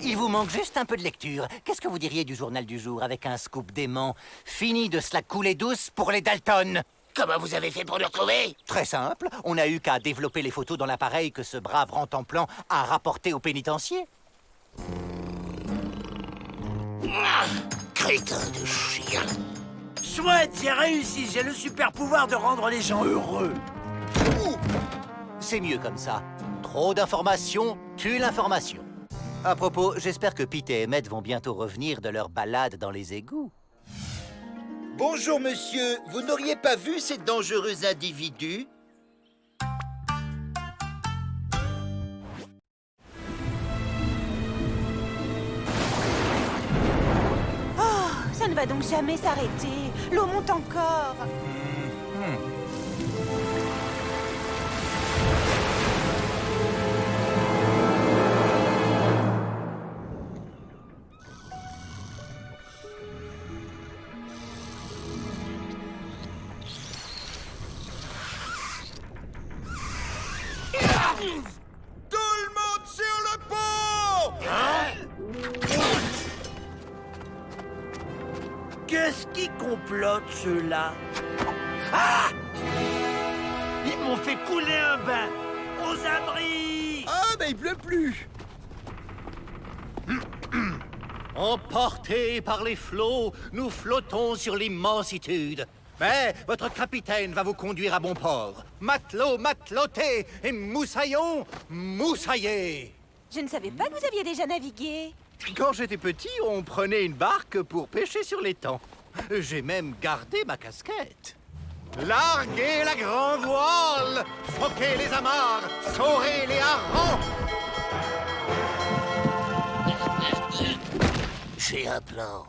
Il vous manque juste un peu de lecture. Qu'est-ce que vous diriez du journal du jour avec un scoop dément? Fini de se la couler douce pour les Dalton. Comment vous avez fait pour nous retrouver? Très simple. On n'a eu qu'à développer les photos dans l'appareil que ce brave Rentemplant a rapporté au pénitencier. Crétin de chien. Chouette, j'ai réussi. J'ai le super pouvoir de rendre les gens heureux. C'est mieux comme ça. Trop d'informations tue l'information. À propos, j'espère que Pete et Emmett vont bientôt revenir de leur balade dans les égouts. Bonjour, monsieur. Vous n'auriez pas vu ces dangereux individus? Oh, ça ne va donc jamais s'arrêter. L'eau monte encore. Tout le monde sur le pont! Qu'est-ce qui complote, ceux-là? Ah! Ils m'ont fait couler un bain! Aux abris! Ah, ben il pleut plus! Emportés par les flots, nous flottons sur l'immensitude. Mais votre capitaine va vous conduire à bon port. Matelot, mateloté et moussaillon, moussaillé. Je ne savais pas que vous aviez déjà navigué. Quand j'étais petit, on prenait une barque pour pêcher sur l'étang. J'ai même gardé ma casquette. Larguez la grande voile, foquez les amarres, saurez les harengs. J'ai un plan.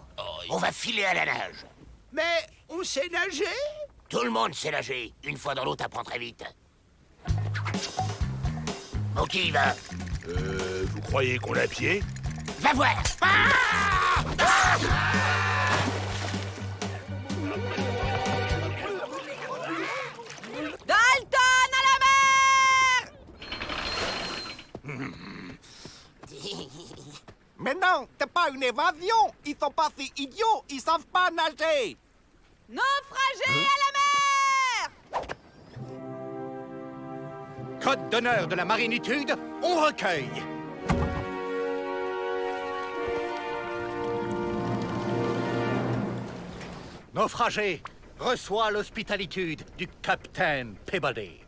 On va filer à la nage. Mais on sait nager? Tout le monde sait nager. Une fois dans l'eau, t'apprends très vite. Bon, qui y va? Vous croyez qu'on a pied? Va voir! Dalton à la mer! Mais non, c'est pas une évasion. Ils sont pas si idiots, ils savent pas nager. Naufragés à la mer! Code d'honneur de la marinitude, on recueille. Naufragé, reçois l'hospitalité du capitaine Peabody.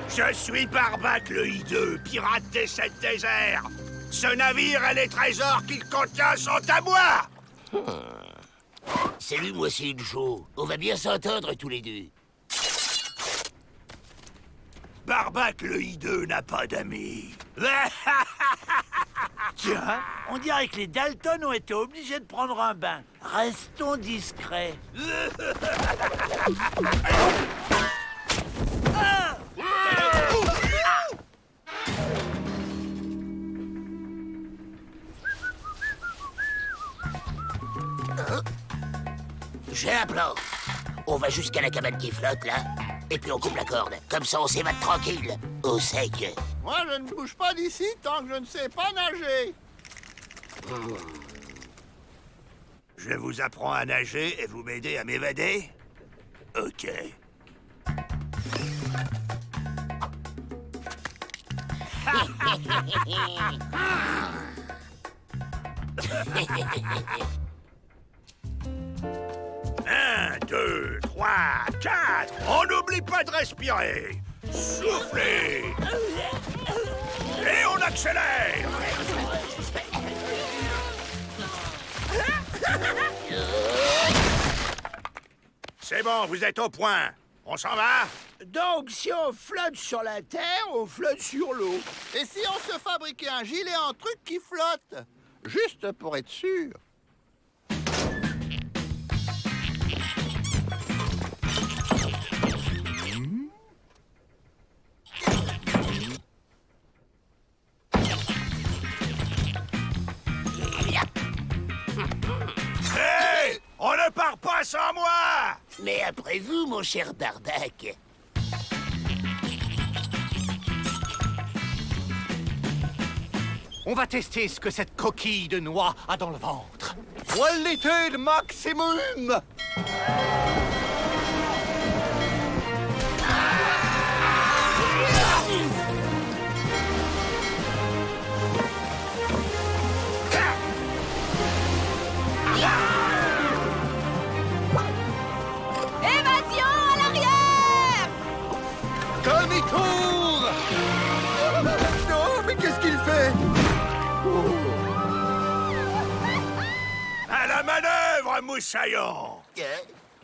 Je suis Barbac le hideux, pirate des 7 déserts. Ce navire et les trésors qu'il contient sont à moi. Salut, moi c'est Joe. On va bien s'entendre tous les deux. Barbac le hideux n'a pas d'amis. Tiens, on dirait que les Dalton ont été obligés de prendre un bain. Restons discrets. J'ai un plan. On va jusqu'à la cabane qui flotte, là, et puis on coupe la corde. Comme ça, on s'évade tranquille, au sec. Moi, je ne bouge pas d'ici tant que je ne sais pas nager. Je vous apprends à nager et vous m'aidez à m'évader? Ok. Un, 2, 3, 4. On n'oublie pas de respirer. Soufflez. Et on accélère. C'est bon, vous êtes au point. On s'en va? Donc, si on flotte sur la Terre, on flotte sur l'eau. Et si on se fabriquait un gilet en truc qui flotte? Juste pour être sûr. Hey! On ne part pas sans moi! Mais après vous, mon cher Bardac. On va tester ce que cette coquille de noix a dans le ventre. Qualité de maximum! Évasion à l'arrière! Demi-tour! Non, mais qu'est-ce qu'il fait? À la manœuvre, moussaillon!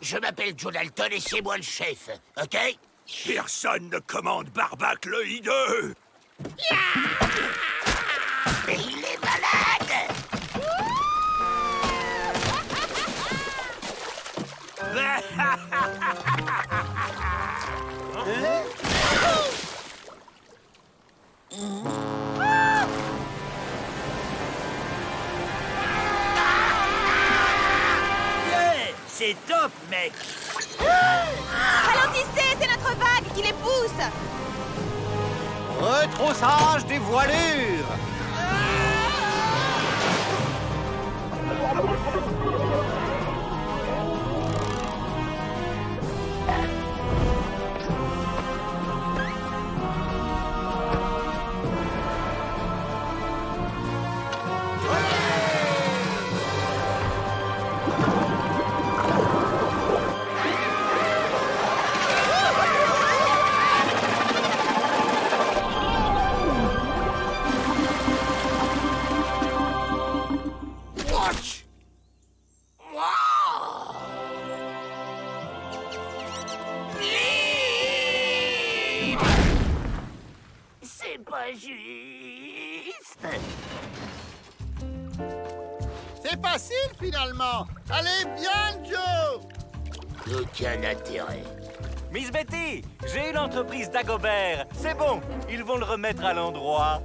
Je m'appelle Joe Dalton et c'est moi le chef, ok? Personne ne commande Barbac le hideux! Mais il est malade! Yeah, c'est top, mec! Ralentissez, c'est notre vague qui les pousse! Retroussage des voilures! C'est pas juste! C'est facile, finalement. Allez, bien, Joe! Aucun intérêt. Miss Betty, j'ai une entreprise d'Agobert. C'est bon, ils vont le remettre à l'endroit.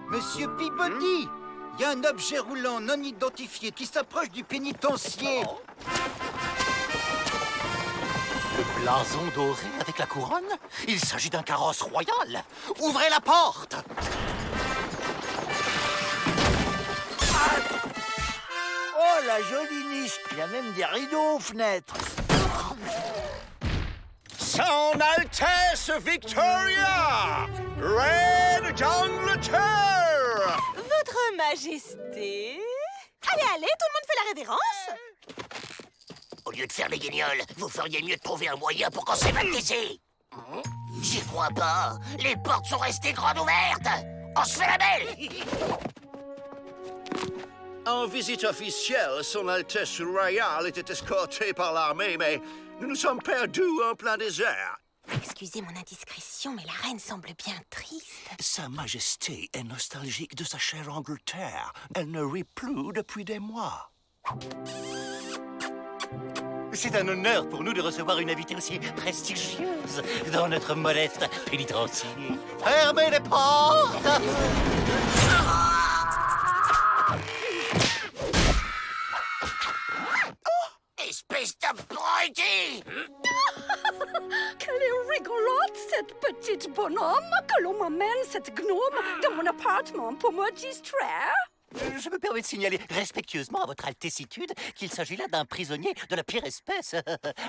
Monsieur Peabody, il y a un objet roulant non identifié qui s'approche du pénitencier. Le blason doré avec la couronne? Il s'agit d'un carrosse royal. Ouvrez la porte! Oh, la jolie niche! Il y a même des rideaux aux fenêtres. Son Altesse Victoria! Reine d'Angleterre! Votre Majesté? Allez, allez, tout le monde fait la révérence! Au lieu de faire les guignols, vous feriez mieux de trouver un moyen pour qu'on s'évade d'ici. J'y crois pas. Les portes sont restées grandes ouvertes. On se fait la belle. En visite officielle, Son Altesse Royale était escortée par l'armée, mais nous nous sommes perdus en plein désert. Excusez mon indiscrétion, mais la reine semble bien triste. Sa Majesté est nostalgique de sa chère Angleterre. Elle ne rit plus depuis des mois. C'est un honneur pour nous de recevoir une invitée aussi prestigieuse dans notre modeste pénitencier. Fermez les portes! petit bonhomme, que l'on m'amène cette gnome dans mon appartement pour me distraire? Je me permets de signaler respectueusement à votre altessitude qu'il s'agit là d'un prisonnier de la pire espèce.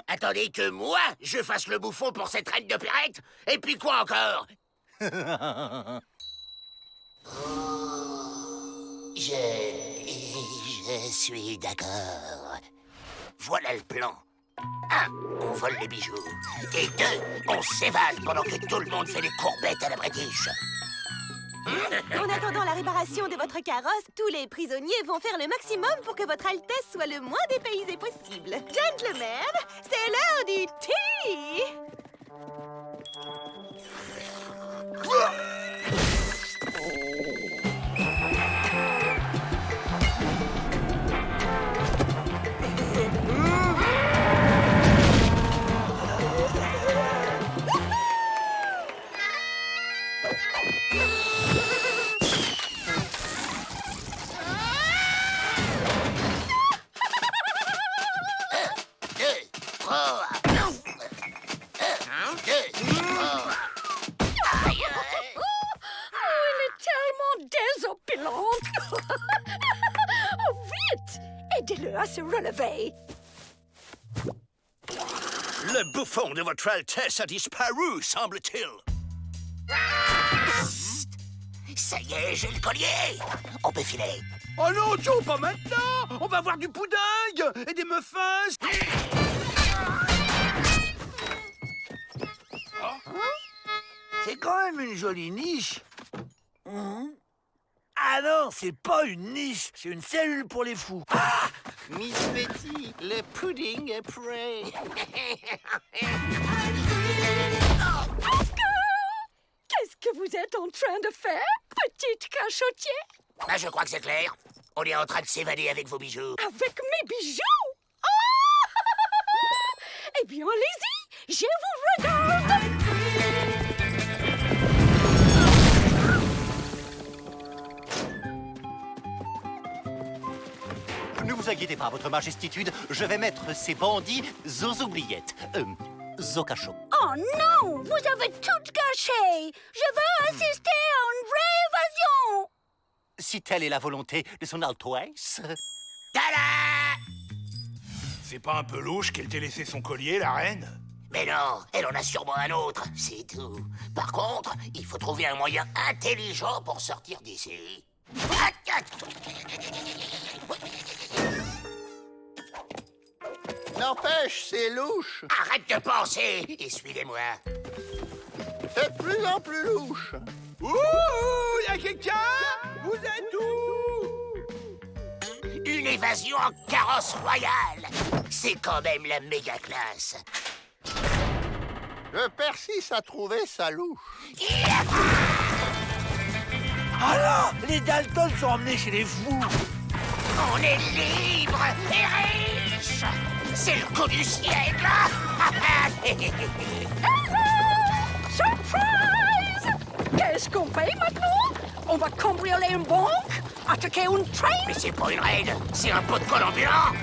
Attendez que moi, je fasse le bouffon pour cette reine d'opérette? Et puis quoi encore? Je suis d'accord. Voilà le plan. 1, on vole les bijoux. Et 2, on s'évade pendant que tout le monde fait des courbettes à la british. En attendant la réparation de votre carrosse, tous les prisonniers vont faire le maximum pour que votre Altesse soit le moins dépaysée possible. Gentlemen, c'est l'heure du thé! Aidez-le à se relever. Le bouffon de votre Altesse a disparu, semble-t-il. Ça y est, j'ai le collier. On peut filer. Oh non, Joe, pas maintenant! On va avoir du pudding et des muffins! C'est quand même une jolie niche. Ah non, c'est pas une niche, c'est une cellule pour les fous. Ah! Miss Betty, le pudding est prêt. Qu'est-ce que vous êtes en train de faire, petite cachotière? Ah, je crois que c'est clair. On est en train de s'évader avec vos bijoux. Avec mes bijoux? Oh! Eh bien, allez-y, je vous regarde. Ne vous inquiétez pas, votre majestitude, je vais mettre ces bandits aux oubliettes. Au cachot. Oh non, vous avez tout gâché. Je veux assister à une vraie évasion. Si telle est la volonté de son Altesse. Tada! C'est pas un peu louche qu'elle t'ait laissé son collier, la reine? Mais non, elle en a sûrement un autre, c'est tout. Par contre, il faut trouver un moyen intelligent pour sortir d'ici. N'empêche, c'est louche. Arrête de penser et suivez-moi. C'est de plus en plus louche. Ouh, y'a quelqu'un? Vous êtes où? Une évasion en carrosse royale. C'est quand même la méga classe. Je persiste à trouver ça louche. Alors, les Dalton sont emmenés chez les fous. On est libre et riche. C'est le coup du siècle. Surprise! Qu'est-ce qu'on fait maintenant? On va cambrioler une banque? Attaquer une train? Mais c'est pas une raid, c'est un pot de colle ambulant.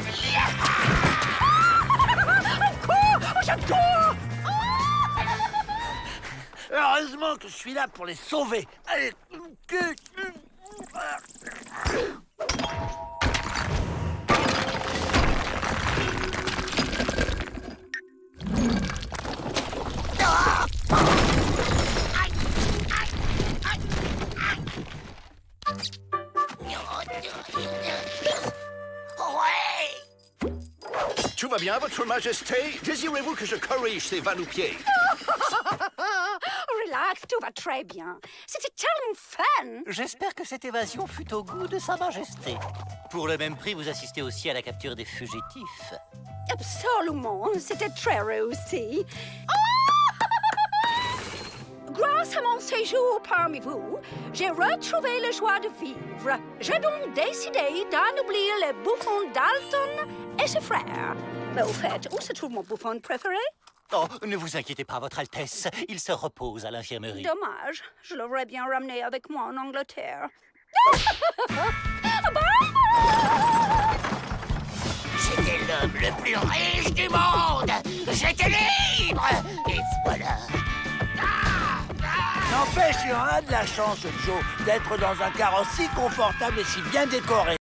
Encore! J'adore! Heureusement que je suis là pour les sauver. Allez, Tout va bien, votre majesté? Désirez-vous que je corrige ces va-nu-pieds? Relax, tout va très bien. C'était tellement fun. J'espère que cette évasion fut au goût de Sa Majesté. Pour le même prix, vous assistez aussi à la capture des fugitifs. Absolument, c'était très réussi. Grâce à mon séjour parmi vous, j'ai retrouvé la joie de vivre. J'ai donc décidé d'anoblir le bouffon Dalton et ses frères. Mais au fait, où se trouve mon bouffon préféré? Oh, ne vous inquiétez pas, votre Altesse. Il se repose à l'infirmerie. Dommage, je l'aurais bien ramené avec moi en Angleterre. J'étais l'homme le plus riche du monde. J'étais libre. Et voilà. Ah! N'empêche, il en a de la chance, Joe, d'être dans un carrosse si confortable et si bien décoré.